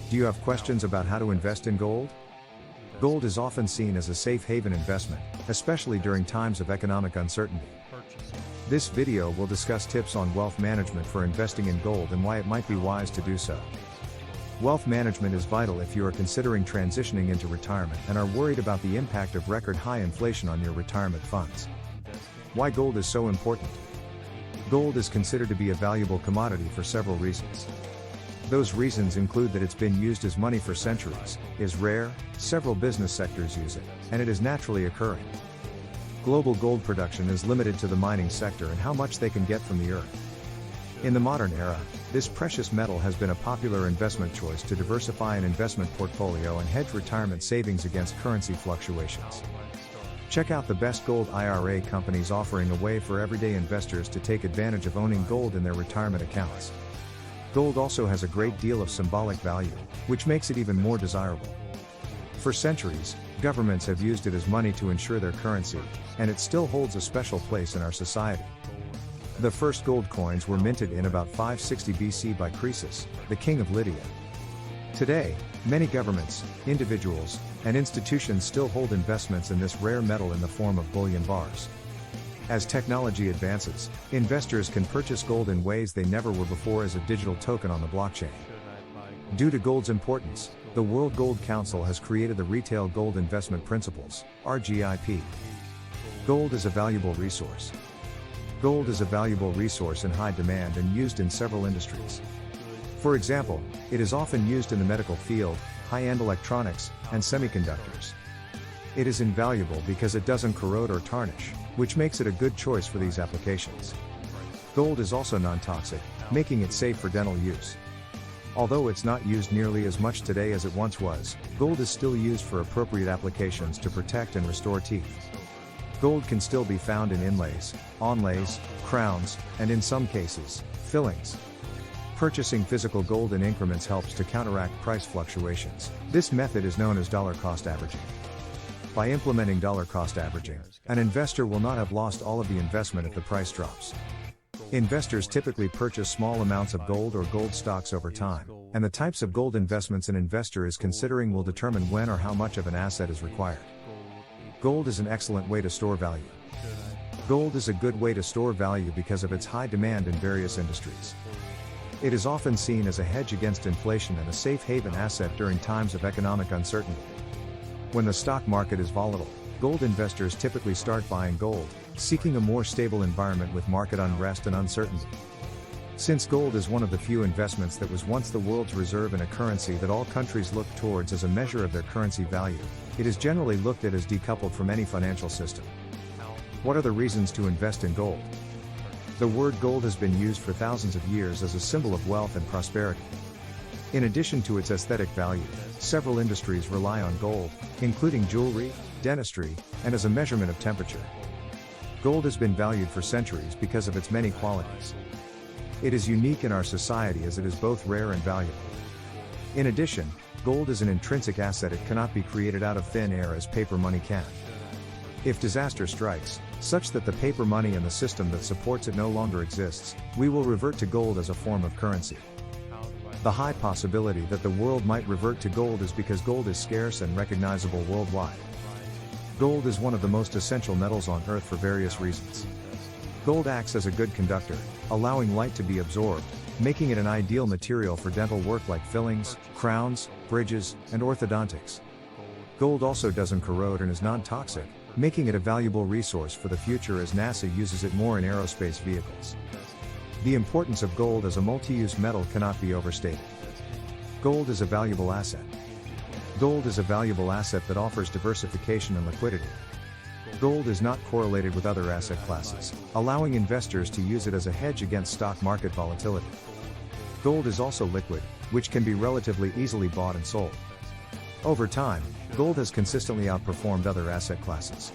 Do you have questions about how to invest in gold? Gold is often seen as a safe haven investment, especially during times of economic uncertainty. This video will discuss tips on wealth management for investing in gold and why it might be wise to do so. Wealth management is vital if you are considering transitioning into retirement and are worried about the impact of record high inflation on your retirement funds. Why gold is so important? Gold is considered to be a valuable commodity for several reasons. Those reasons include that it's been used as money for centuries, is rare, several business sectors use it, and it is naturally occurring. Global gold production is limited to the mining sector and how much they can get from the earth. In the modern era, this precious metal has been a popular investment choice to diversify an investment portfolio and hedge retirement savings against currency fluctuations. Check out the best gold IRA companies offering a way for everyday investors to take advantage of owning gold in their retirement accounts. Gold also has a great deal of symbolic value, which makes it even more desirable. For centuries, governments have used it as money to ensure their currency, and it still holds a special place in our society. The first gold coins were minted in about 560 BC by Croesus, the king of Lydia. Today, many governments, individuals, and institutions still hold investments in this rare metal in the form of bullion bars. As technology advances, investors can purchase gold in ways they never were before as a digital token on the blockchain. Due to gold's importance, the World Gold Council has created the Retail Gold Investment Principles, RGIP. Gold is a valuable resource. Gold is a valuable resource in high demand and used in several industries. For example, it is often used in the medical field, high-end electronics, and semiconductors. It is invaluable because it doesn't corrode or tarnish, which makes it a good choice for these applications. Gold is also non-toxic, making it safe for dental use. Although it's not used nearly as much today as it once was, gold is still used for appropriate applications to protect and restore teeth. Gold can still be found in inlays, onlays, crowns, and in some cases, fillings. Purchasing physical gold in increments helps to counteract price fluctuations. This method is known as dollar cost averaging. By implementing dollar cost averaging, an investor will not have lost all of the investment if the price drops. Investors typically purchase small amounts of gold or gold stocks over time, and the types of gold investments an investor is considering will determine when or how much of an asset is required. Gold is an excellent way to store value. Gold is a good way to store value because of its high demand in various industries. It is often seen as a hedge against inflation and a safe haven asset during times of economic uncertainty. When the stock market is volatile, gold investors typically start buying gold, seeking a more stable environment with market unrest and uncertainty. Since gold is one of the few investments that was once the world's reserve in a currency that all countries look towards as a measure of their currency value, it is generally looked at as decoupled from any financial system. What are the reasons to invest in gold? The word gold has been used for thousands of years as a symbol of wealth and prosperity. In addition to its aesthetic value, several industries rely on gold, including jewelry, dentistry, and as a measurement of temperature. Gold has been valued for centuries because of its many qualities. It is unique in our society as it is both rare and valuable. In addition, gold is an intrinsic asset. It cannot be created out of thin air as paper money can. If disaster strikes, such that the paper money and the system that supports it no longer exists, we will revert to gold as a form of currency. The high possibility that the world might revert to gold is because gold is scarce and recognizable worldwide. Gold is one of the most essential metals on Earth for various reasons. Gold acts as a good conductor, allowing light to be absorbed, making it an ideal material for dental work like fillings, crowns, bridges, and orthodontics. Gold also doesn't corrode and is non-toxic, making it a valuable resource for the future as NASA uses it more in aerospace vehicles. The importance of gold as a multi-use metal cannot be overstated. Gold is a valuable asset. Gold is a valuable asset that offers diversification and liquidity. Gold is not correlated with other asset classes, allowing investors to use it as a hedge against stock market volatility. Gold is also liquid, which can be relatively easily bought and sold. Over time, gold has consistently outperformed other asset classes.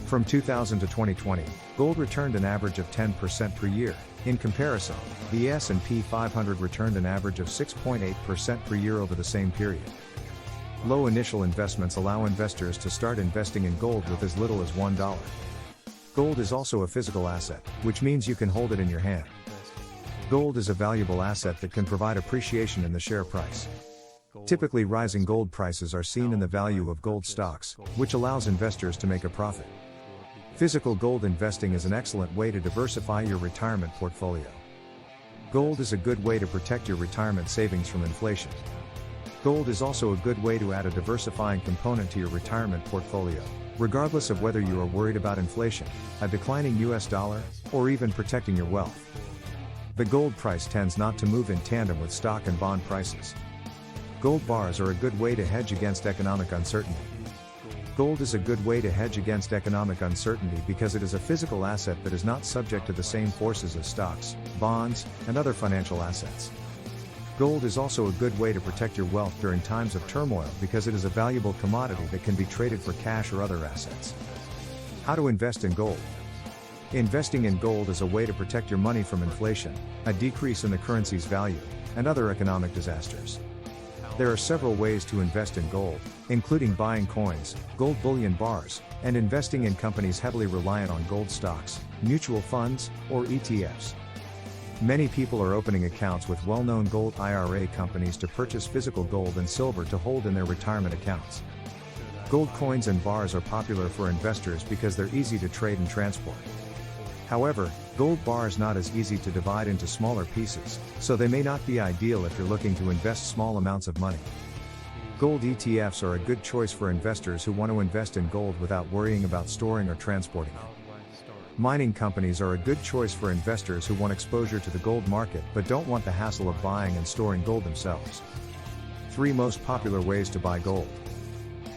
From 2000 to 2020, gold returned an average of 10% per year. In comparison, the S&P 500 returned an average of 6.8% per year over the same period. Low initial investments allow investors to start investing in gold with as little as $1. Gold is also a physical asset, which means you can hold it in your hand. Gold is a valuable asset that can provide appreciation in the share price. Typically, rising gold prices are seen in the value of gold stocks, which allows investors to make a profit. Physical gold investing is an excellent way to diversify your retirement portfolio. Gold is a good way to protect your retirement savings from inflation. Gold is also a good way to add a diversifying component to your retirement portfolio, regardless of whether you are worried about inflation, a declining US dollar, or even protecting your wealth. The gold price tends not to move in tandem with stock and bond prices. Gold bars are a good way to hedge against economic uncertainty. Gold is a good way to hedge against economic uncertainty because it is a physical asset that is not subject to the same forces as stocks, bonds, and other financial assets. Gold is also a good way to protect your wealth during times of turmoil because it is a valuable commodity that can be traded for cash or other assets. How to invest in gold? Investing in gold is a way to protect your money from inflation, a decrease in the currency's value, and other economic disasters. There are several ways to invest in gold, including buying coins, gold bullion bars, and investing in companies heavily reliant on gold stocks, mutual funds, or ETFs. Many people are opening accounts with well-known gold IRA companies to purchase physical gold and silver to hold in their retirement accounts. Gold coins and bars are popular for investors because they're easy to trade and transport. However, gold bars not as easy to divide into smaller pieces, so they may not be ideal if you're looking to invest small amounts of money. Gold ETFs are a good choice for investors who want to invest in gold without worrying about storing or transporting it. Mining companies are a good choice for investors who want exposure to the gold market but don't want the hassle of buying and storing gold themselves. 3 most popular ways to buy gold.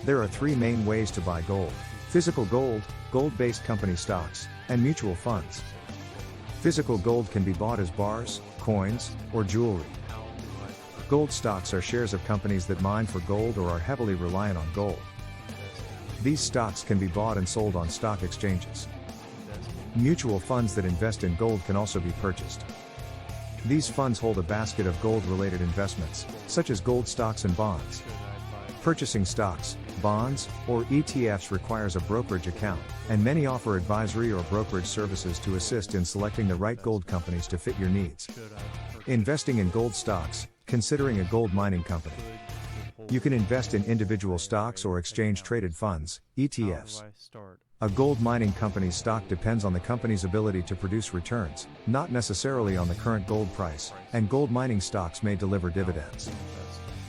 There are 3 main ways to buy gold: physical gold, gold-based company stocks, and mutual funds. Physical gold can be bought as bars, coins, or jewelry. Gold stocks are shares of companies that mine for gold or are heavily reliant on gold. These stocks can be bought and sold on stock exchanges. Mutual funds that invest in gold can also be purchased. These funds hold a basket of gold-related investments, such as gold stocks and bonds. Purchasing stocks, bonds, or ETFs requires a brokerage account, and many offer advisory or brokerage services to assist in selecting the right gold companies to fit your needs. Investing in gold stocks, considering a gold mining company. You can invest in individual stocks or exchange-traded funds, ETFs. A gold mining company's stock depends on the company's ability to produce returns, not necessarily on the current gold price, and gold mining stocks may deliver dividends.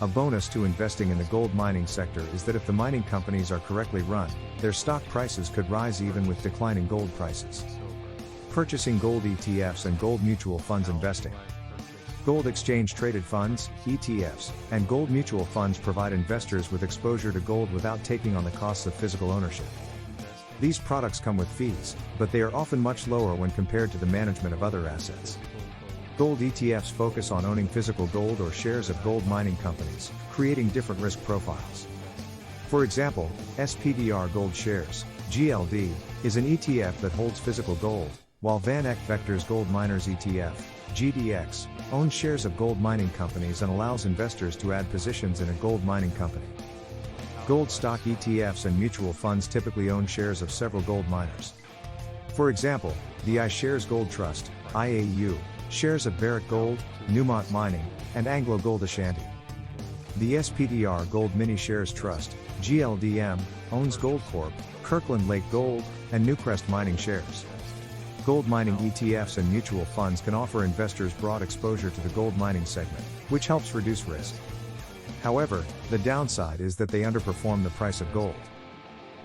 A bonus to investing in the gold mining sector is that if the mining companies are correctly run, their stock prices could rise even with declining gold prices. Purchasing gold ETFs and gold mutual funds investing. Gold exchange-traded funds, ETFs, and gold mutual funds provide investors with exposure to gold without taking on the costs of physical ownership. These products come with fees, but they are often much lower when compared to the management of other assets. Gold ETFs focus on owning physical gold or shares of gold mining companies, creating different risk profiles. For example, SPDR Gold Shares, GLD, is an ETF that holds physical gold, while VanEck Vectors Gold Miners ETF, GDX, owns shares of gold mining companies and allows investors to add positions in a gold mining company. Gold stock ETFs and mutual funds typically own shares of several gold miners. For example, the iShares Gold Trust, IAU, shares of Barrick Gold, Newmont Mining, and Anglo Gold Ashanti. The SPDR Gold Mini Shares Trust, GLDM, owns Goldcorp, Kirkland Lake Gold, and Newcrest Mining shares. Gold mining ETFs and mutual funds can offer investors broad exposure to the gold mining segment, which helps reduce risk. However, the downside is that they underperform the price of gold.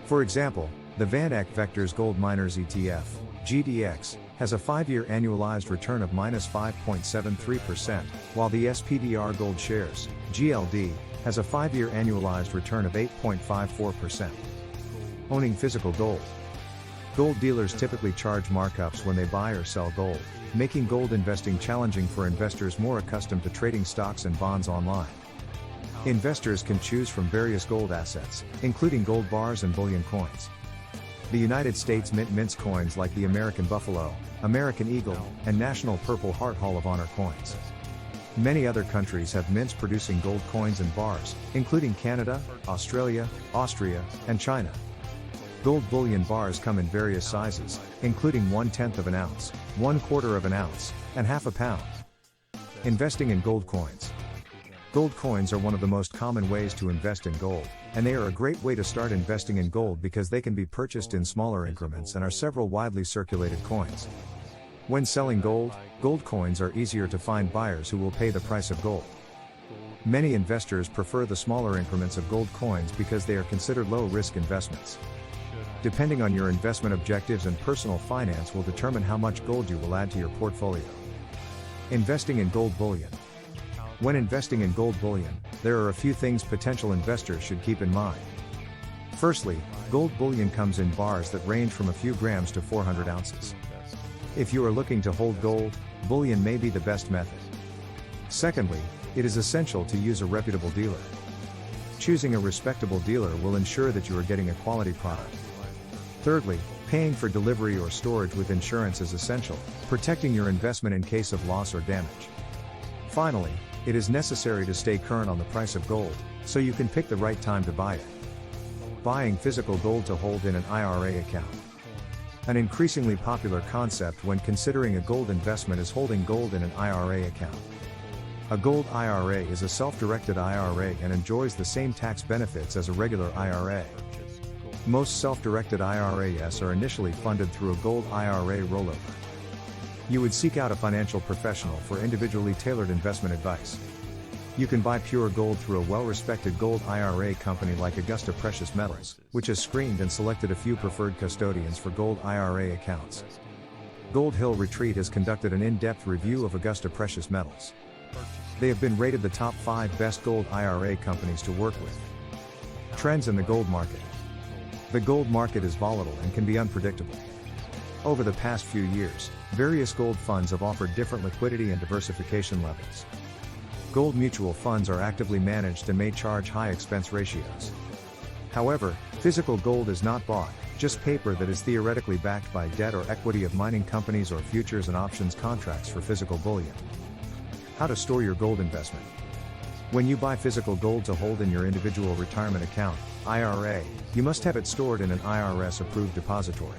For example, the VanEck Vectors Gold Miners ETF, GDX, has a 5-year annualized return of -5.73%, while the SPDR Gold Shares, GLD, has a 5-year annualized return of 8.54%. Owning physical gold. Gold dealers typically charge markups when they buy or sell gold, making gold investing challenging for investors more accustomed to trading stocks and bonds online. Investors can choose from various gold assets, including gold bars and bullion coins. The United States mints coins like the American Buffalo, American Eagle, and National Purple Heart Hall of Honor coins. Many other countries have mints producing gold coins and bars, including Canada, Australia, Austria, and China. Gold bullion bars come in various sizes, including 1/10 of an ounce, 1/4 of an ounce, and half a pound. Investing in gold coins. Gold coins are one of the most common ways to invest in gold, and they are a great way to start investing in gold because they can be purchased in smaller increments and are several widely circulated coins. When selling gold, gold coins are easier to find buyers who will pay the price of gold. Many investors prefer the smaller increments of gold coins because they are considered low-risk investments. Depending on your investment objectives and personal finance will determine how much gold you will add to your portfolio. Investing in gold bullion. When investing in gold bullion, there are a few things potential investors should keep in mind. Firstly, gold bullion comes in bars that range from a few grams to 400 ounces. If you are looking to hold gold, bullion may be the best method. Secondly, it is essential to use a reputable dealer. Choosing a respectable dealer will ensure that you are getting a quality product. Thirdly, paying for delivery or storage with insurance is essential, protecting your investment in case of loss or damage. Finally, it is necessary to stay current on the price of gold, so you can pick the right time to buy it. Buying physical gold to hold in an IRA account. An increasingly popular concept when considering a gold investment is holding gold in an IRA account. A gold IRA is a self-directed IRA and enjoys the same tax benefits as a regular IRA. Most self-directed IRAs are initially funded through a gold IRA rollover. You would seek out a financial professional for individually tailored investment advice. You can buy pure gold through a well-respected gold IRA company like Augusta Precious Metals, which has screened and selected a few preferred custodians for gold IRA accounts. Gold Hill Retreat has conducted an in-depth review of Augusta Precious Metals. They have been rated the top 5 best gold IRA companies to work with. Trends in the gold market. The gold market is volatile and can be unpredictable. Over the past few years, various gold funds have offered different liquidity and diversification levels. Gold mutual funds are actively managed and may charge high expense ratios. However, physical gold is not bought, just paper that is theoretically backed by debt or equity of mining companies or futures and options contracts for physical bullion. How to store your gold investment. When you buy physical gold to hold in your individual retirement account, IRA, you must have it stored in an IRS-approved depository.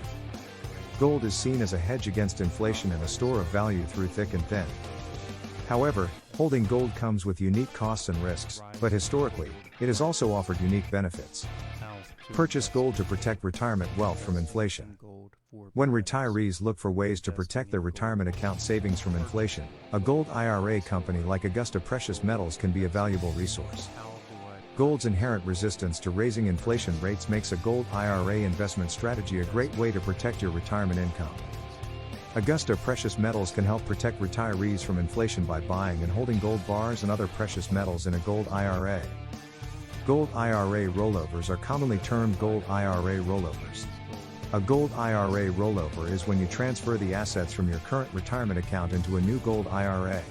Gold is seen as a hedge against inflation and a store of value through thick and thin. However, holding gold comes with unique costs and risks, but historically, it has also offered unique benefits. Purchase gold to protect retirement wealth from inflation. When retirees look for ways to protect their retirement account savings from inflation, a gold IRA company like Augusta Precious Metals can be a valuable resource. Gold's inherent resistance to raising inflation rates makes a gold IRA investment strategy a great way to protect your retirement income. Augusta Precious Metals can help protect retirees from inflation by buying and holding gold bars and other precious metals in a gold IRA. Gold IRA rollovers are commonly termed gold IRA rollovers. A gold IRA rollover is when you transfer the assets from your current retirement account into a new gold IRA.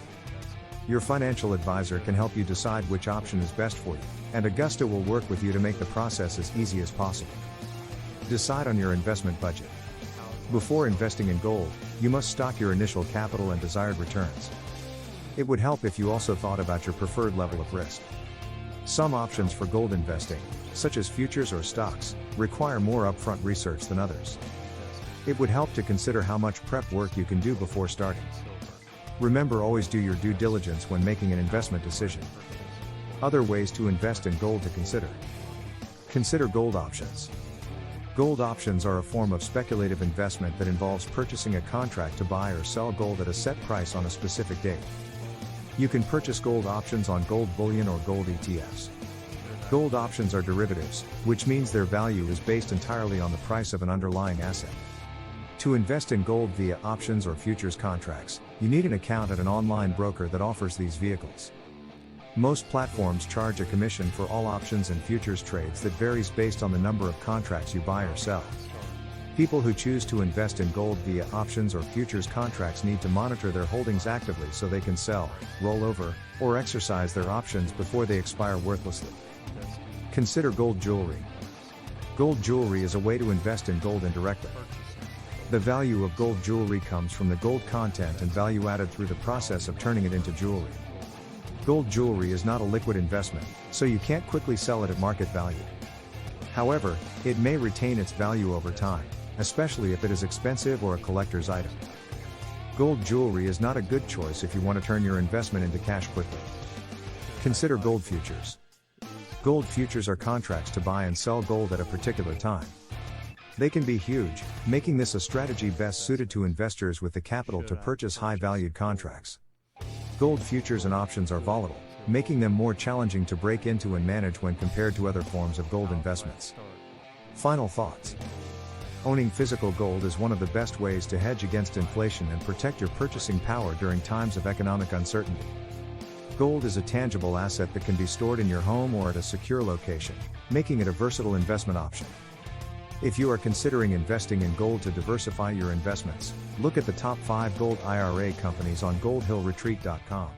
Your financial advisor can help you decide which option is best for you, and Augusta will work with you to make the process as easy as possible. Decide on your investment budget. Before investing in gold, you must stock your initial capital and desired returns. It would help if you also thought about your preferred level of risk. Some options for gold investing, such as futures or stocks, require more upfront research than others. It would help to consider how much prep work you can do before starting. Remember, always do your due diligence when making an investment decision. Other ways to invest in gold to consider. Consider gold options. Gold options are a form of speculative investment that involves purchasing a contract to buy or sell gold at a set price on a specific date. You can purchase gold options on gold bullion or gold ETFs. Gold options are derivatives, which means their value is based entirely on the price of an underlying asset. To invest in gold via options or futures contracts, you need an account at an online broker that offers these vehicles. Most platforms charge a commission for all options and futures trades that varies based on the number of contracts you buy or sell. People who choose to invest in gold via options or futures contracts need to monitor their holdings actively so they can sell, roll over, or exercise their options before they expire worthlessly. Consider gold jewelry. Gold jewelry is a way to invest in gold indirectly. The value of gold jewelry comes from the gold content and value added through the process of turning it into jewelry. Gold jewelry is not a liquid investment, so you can't quickly sell it at market value. However, it may retain its value over time, especially if it is expensive or a collector's item. Gold jewelry is not a good choice if you want to turn your investment into cash quickly. Consider gold futures. Gold futures are contracts to buy and sell gold at a particular time. They can be huge, making this a strategy best suited to investors with the capital to purchase high-valued contracts. Gold futures and options are volatile, making them more challenging to break into and manage when compared to other forms of gold investments. Final thoughts. Owning physical gold is one of the best ways to hedge against inflation and protect your purchasing power during times of economic uncertainty. Gold is a tangible asset that can be stored in your home or at a secure location, making it a versatile investment option. If you are considering investing in gold to diversify your investments, look at the top 5 gold IRA companies on goldhillretreat.com.